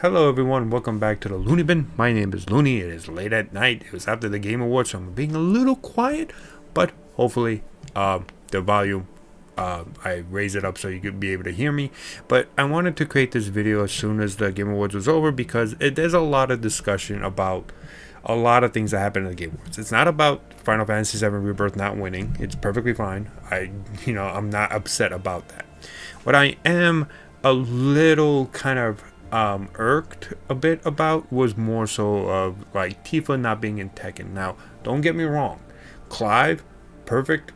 Hello everyone, welcome back to the Looney Bin. My name is Looney. It is late at night. It was after the Game Awards, so I'm being a little quiet, but hopefully the volume, I raise it up so you could be able to hear me. But I wanted to create this video as soon as the Game Awards was over because there's a lot of discussion about a lot of things that happen in the Game Awards. It's not about Final Fantasy VII Rebirth not winning. It's perfectly fine. I'm not upset about that. What I am a little kind of irked a bit about was more so of like Tifa not being in Tekken. Now, don't get me wrong, Clive, perfect,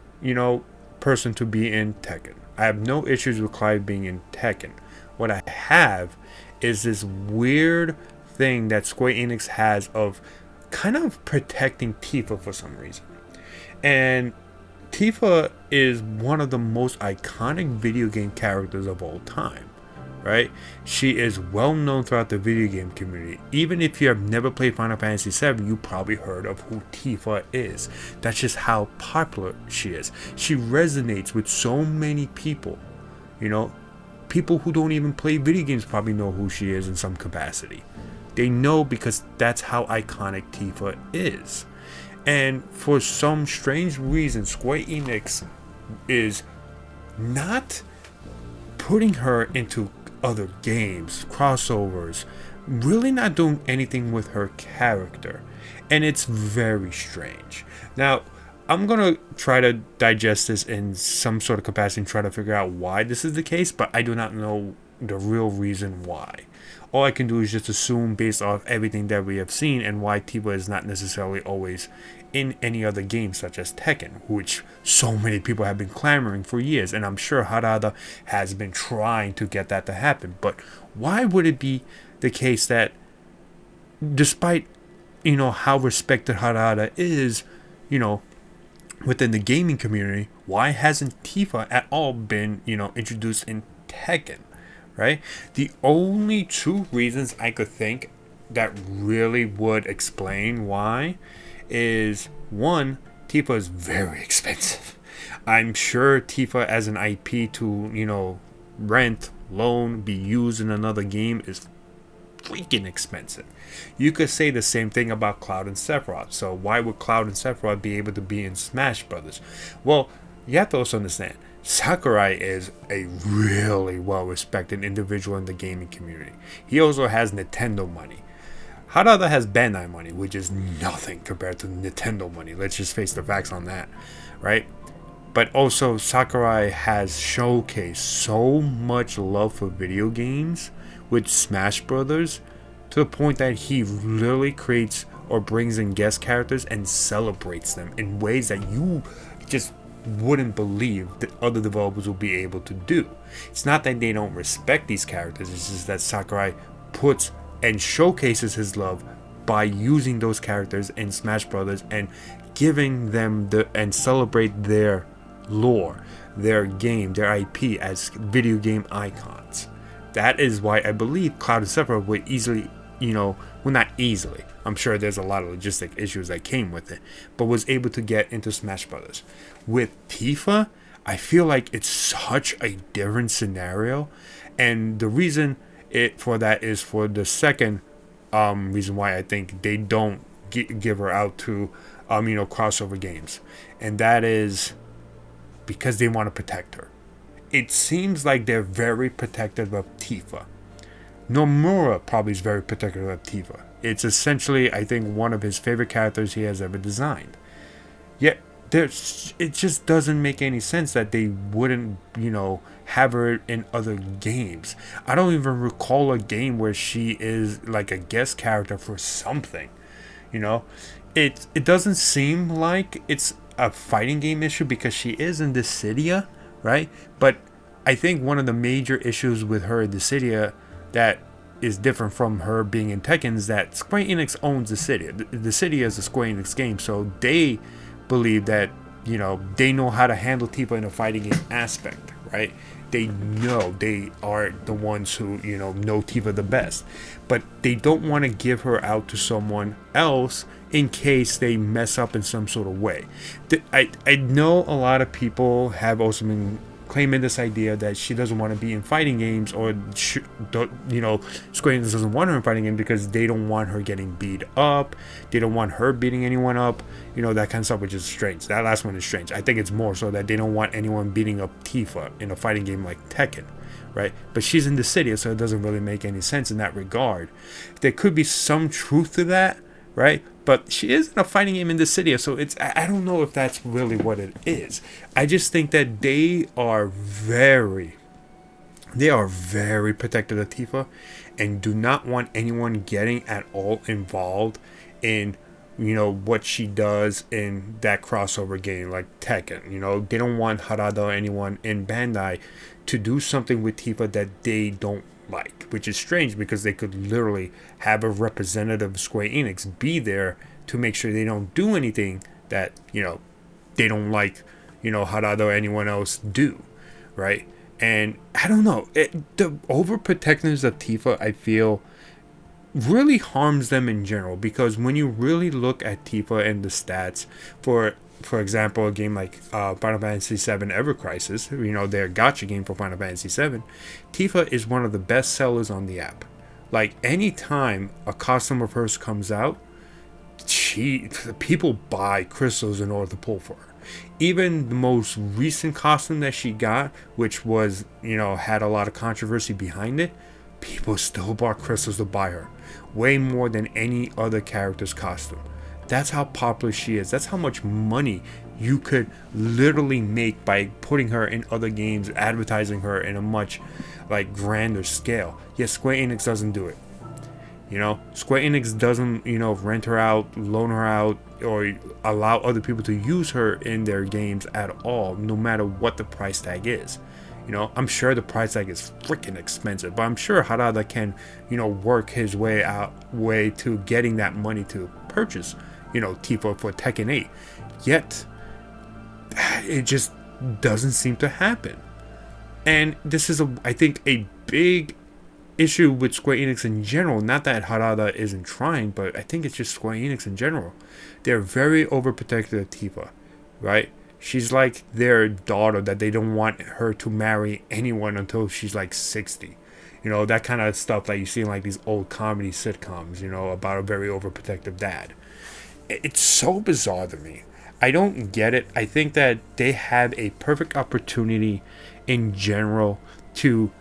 person to be in Tekken. I have no issues with Clive being in Tekken. What I have is this weird thing that Square Enix has of kind of protecting Tifa for some reason. And Tifa is one of the most iconic video game characters of all time. Right? She is well known throughout the video game community. Even if you have never played Final Fantasy VII, you probably heard of who Tifa is. That's just how popular she is. She resonates with so many people. People who don't even play video games probably know who she is in some capacity. They know because that's how iconic Tifa is. And for some strange reason, Square Enix is not putting her into other games, crossovers, really not doing anything with her character, and it's very strange. Now, I'm gonna try to digest this in some sort of capacity and try to figure out why this is the case, but I do not know the real reason why. All I can do is just assume based off everything that we have seen and why Tifa is not necessarily always in any other game such as Tekken, which so many people have been clamoring for years, and I'm sure Harada has been trying to get that to happen. But why would it be the case that despite how respected Harada is within the gaming community, why hasn't Tifa at all been introduced in Tekken? Right? The only two reasons I could think that really would explain why is, one, Tifa is very expensive. I'm sure Tifa as an IP to, rent, loan, be used in another game is freaking expensive. You could say the same thing about Cloud and Sephiroth. So why would Cloud and Sephiroth be able to be in Smash Brothers? Well, you have to also understand, Sakurai is a really well-respected individual in the gaming community. He also has Nintendo money. Harada has Bandai money, which is nothing compared to Nintendo money. Let's just face the facts on that, right? But also, Sakurai has showcased so much love for video games with Smash Brothers to the point that he literally creates or brings in guest characters and celebrates them in ways that you just wouldn't believe that other developers will be able to do. It's not that they don't respect these characters, it's just that Sakurai puts and showcases his love by using those characters in Smash Brothers and giving them and celebrate their lore, their game, their IP as video game icons. That is why I believe Cloud and Sephiroth would easily, well, not easily, I'm sure there's a lot of logistic issues that came with it, but was able to get into Smash Brothers. With Tifa, I feel like it's such a different scenario, and the reason for that is for the second reason why I think they don't give her out to crossover games, and that is because they want to protect her. It seems like they're very protective of Tifa. Nomura probably is very protective of Tifa. It's essentially, I think, one of his favorite characters he has ever designed. Yet it just doesn't make any sense that they wouldn't, have her in other games. I don't even recall a game where she is like a guest character for something. It doesn't seem like it's a fighting game issue because she is in Dissidia, right? But I think one of the major issues with her in Dissidia that is different from her being in Tekken is that Square Enix owns Dissidia. Dissidia is a Square Enix game, so they believe that they know how to handle Tifa in a fighting game aspect, right? They know they are the ones who know Tifa the best, but they don't want to give her out to someone else in case they mess up in some sort of way. I know a lot of people have also been claiming this idea that she doesn't want to be in fighting games, or Square Enix doesn't want her in fighting games because they don't want her getting beat up. They don't want her beating anyone up, that kind of stuff, which is strange. That last one is strange. I think it's more so that they don't want anyone beating up Tifa in a fighting game like Tekken, right? But she's in the city, so it doesn't really make any sense in that regard. There could be some truth to that, right? But she is in a fighting game in the city, so I don't know if that's really what it is. I just think that they are very protective of Tifa, and do not want anyone getting at all involved in what she does in that crossover game like Tekken. They don't want Harada or anyone in Bandai to do something with Tifa that they don't like, which is strange because they could literally have a representative of Square Enix be there to make sure they don't do anything that they don't like Harada or anyone else do, right? And I don't know, the overprotectiveness of Tifa, I feel, really harms them in general, because when you really look at Tifa and the stats for example, a game like Final Fantasy VII Ever Crisis, their gacha game for Final Fantasy VII, Tifa is one of the best sellers on the app. Like, anytime a costume of hers comes out, people buy crystals in order to pull for her. Even the most recent costume that she got, which was, had a lot of controversy behind it, people still bought crystals to buy her. Way more than any other character's costume. That's how popular she is. That's how much money you could literally make by putting her in other games, advertising her in a much grander scale. Yet Square Enix doesn't do it. Square Enix doesn't, rent her out, loan her out, or allow other people to use her in their games at all, no matter what the price tag is. I'm sure the price tag is freaking expensive, but I'm sure Harada can, work his way to getting that money to purchase, Tifa for Tekken 8. Yet, it just doesn't seem to happen. And this is, I think, a big issue with Square Enix in general. Not that Harada isn't trying, but I think it's just Square Enix in general. They're very overprotective of Tifa, right? She's like their daughter that they don't want her to marry anyone until she's 60. That kind of stuff that you see in these old comedy sitcoms, about a very overprotective dad. It's so bizarre to me. I don't get it. I think that they have a perfect opportunity in general to,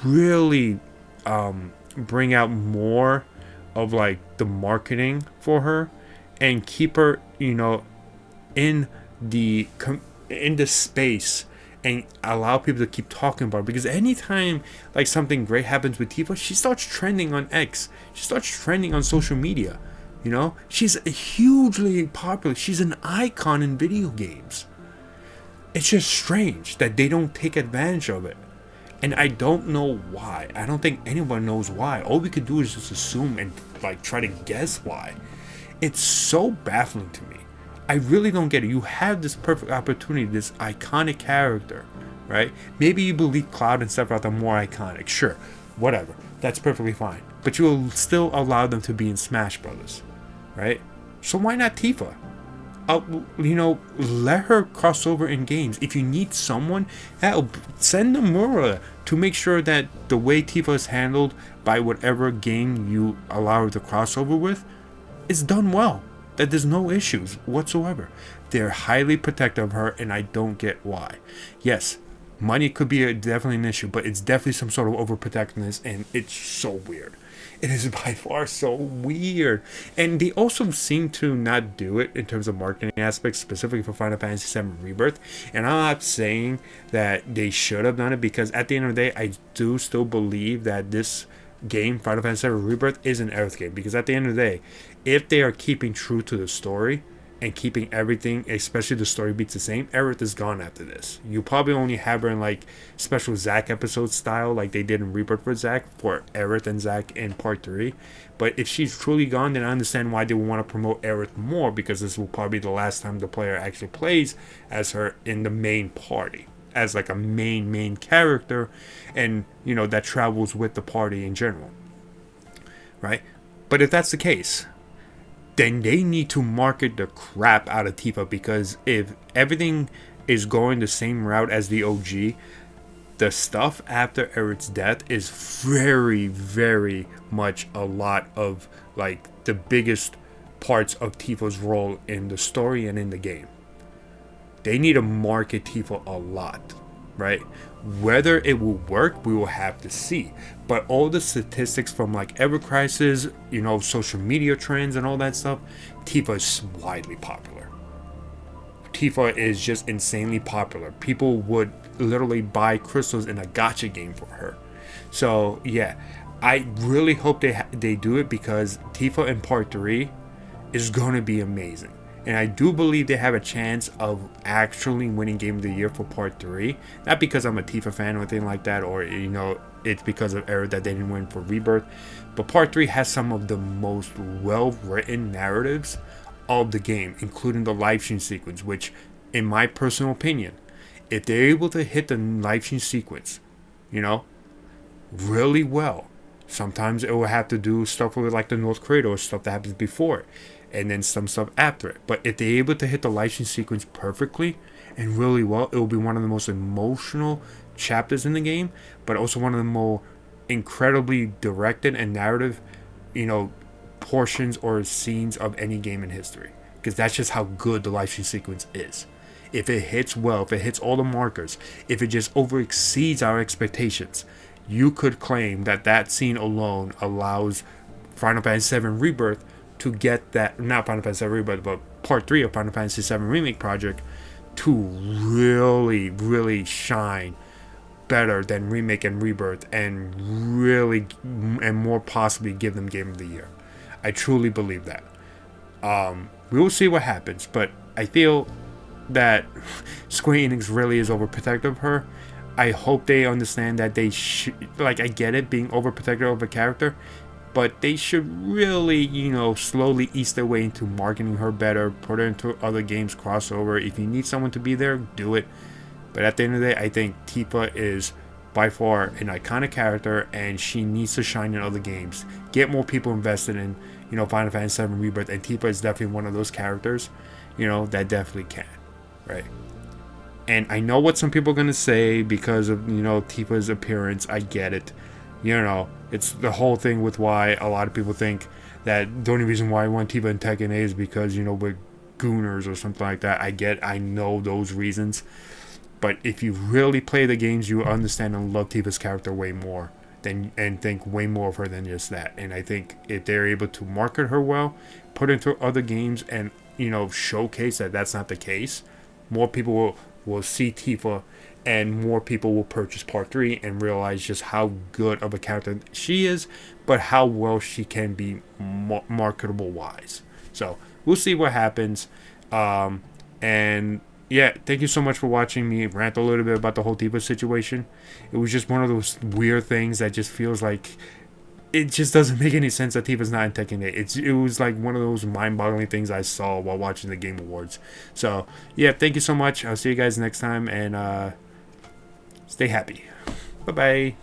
really bring out more of the marketing for her and keep her, in the space, and allow people to keep talking about it. Because anytime something great happens with Tifa, she starts trending on X. She starts trending on social media. She's hugely popular. She's an icon in video games. It's just strange that they don't take advantage of it. And I don't know why. I don't think anyone knows why. All we could do is just assume and try to guess why. It's so baffling to me. I really don't get it. You have this perfect opportunity, this iconic character, right? Maybe you believe Cloud and Sephiroth are more iconic. Sure, whatever. That's perfectly fine. But you will still allow them to be in Smash Brothers, right? So why not Tifa? Let her cross over in games. If you need someone, hell, send Nomura to make sure that the way Tifa is handled by whatever game you allow her to cross over with is done well. That there's no issues whatsoever. They're highly protective of her, and I don't get why. Yes, money could be definitely an issue, but it's definitely some sort of overprotectiveness, and it's so weird. It is by far so weird. And they also seem to not do it in terms of marketing aspects, specifically for Final Fantasy VII Rebirth. And I'm not saying that they should have done it, because at the end of the day, I do still believe that this game, Final Fantasy VII Rebirth, is an Aerith game. Because at the end of the day, if they are keeping true to the story and keeping everything, especially the story beats the same, Aerith is gone after this. You probably only have her in special Zack episode style, like they did in Rebirth for Zack, for Aerith and Zack in part 3. But if she's truly gone, then I understand why they would want to promote Aerith more, because this will probably be the last time the player actually plays as her in the main party, as a main character, and that travels with the party in general, right? But if that's the case, then they need to market the crap out of Tifa, because if everything is going the same route as the OG, the stuff after Eric's death is very, very much a lot of like the biggest parts of Tifa's role in the story and in the game. They need to market Tifa a lot, right? Whether it will work, we will have to see. But all the statistics from like Ever Crisis, you know, social media trends and all that stuff, Tifa is widely popular. Tifa is just insanely popular. People would literally buy crystals in a gacha game for her. So yeah, I really hope they do it, because Tifa in Part 3 is going to be amazing. And I do believe they have a chance of actually winning Game of the Year for Part 3. Not because I'm a Tifa fan or anything like that, or, you know, it's because of Eric that they didn't win for Rebirth. But Part 3 has some of the most well-written narratives of the game, including the live stream sequence, which, in my personal opinion, if they're able to hit the live stream sequence, you know, really well, sometimes it will have to do stuff with like the North Cradle or stuff that happens before it, and then some stuff after it. But if they're able to hit the live stream sequence perfectly and really well, it will be one of the most emotional chapters in the game, but also one of the more incredibly directed and narrative, you know, portions or scenes of any game in history. Because that's just how good the live stream sequence is. If it hits well, if it hits all the markers, if it just over exceeds our expectations, you could claim that that scene alone allows Final Fantasy VII Rebirth to get that, not Final Fantasy VII Rebirth, but Part 3 of Final Fantasy VII Remake Project to really, really shine better than Remake and Rebirth, and really, and more possibly give them Game of the Year. I truly believe that. We will see what happens, but I feel that Square Enix really is overprotective of her. I hope they understand that they should, like, I get it being overprotective of a character, but they should really, you know, slowly ease their way into marketing her better, put her into other games, crossover. If you need someone to be there, do it. But at the end of the day, I think Tifa is by far an iconic character, and she needs to shine in other games. Get more people invested in, you know, Final Fantasy VII Rebirth, and Tifa is definitely one of those characters, you know, that definitely can, right? And I know what some people are going to say because of, you know, Tifa's appearance. I get it. You know, it's the whole thing with why a lot of people think that the only reason why I want Tifa in Tekken 8 is because, you know, we're gooners or something like that. I know those reasons. But if you really play the games, you understand and love Tifa's character way more and think way more of her than just that. And I think if they're able to market her well, put her into other games, and, you know, showcase that that's not the case, more people will see Tifa, and more people will purchase Part 3 and realize just how good of a character she is, but how well she can be marketable wise. So we'll see what happens. And yeah, thank you so much for watching me rant a little bit about the whole Tifa situation. It was just one of those weird things that just feels like it just doesn't make any sense that Tifa's not in Tekken 8. It was like one of those mind-boggling things I saw while watching the Game Awards. So yeah, thank you so much. I'll see you guys next time, and stay happy. Bye-bye.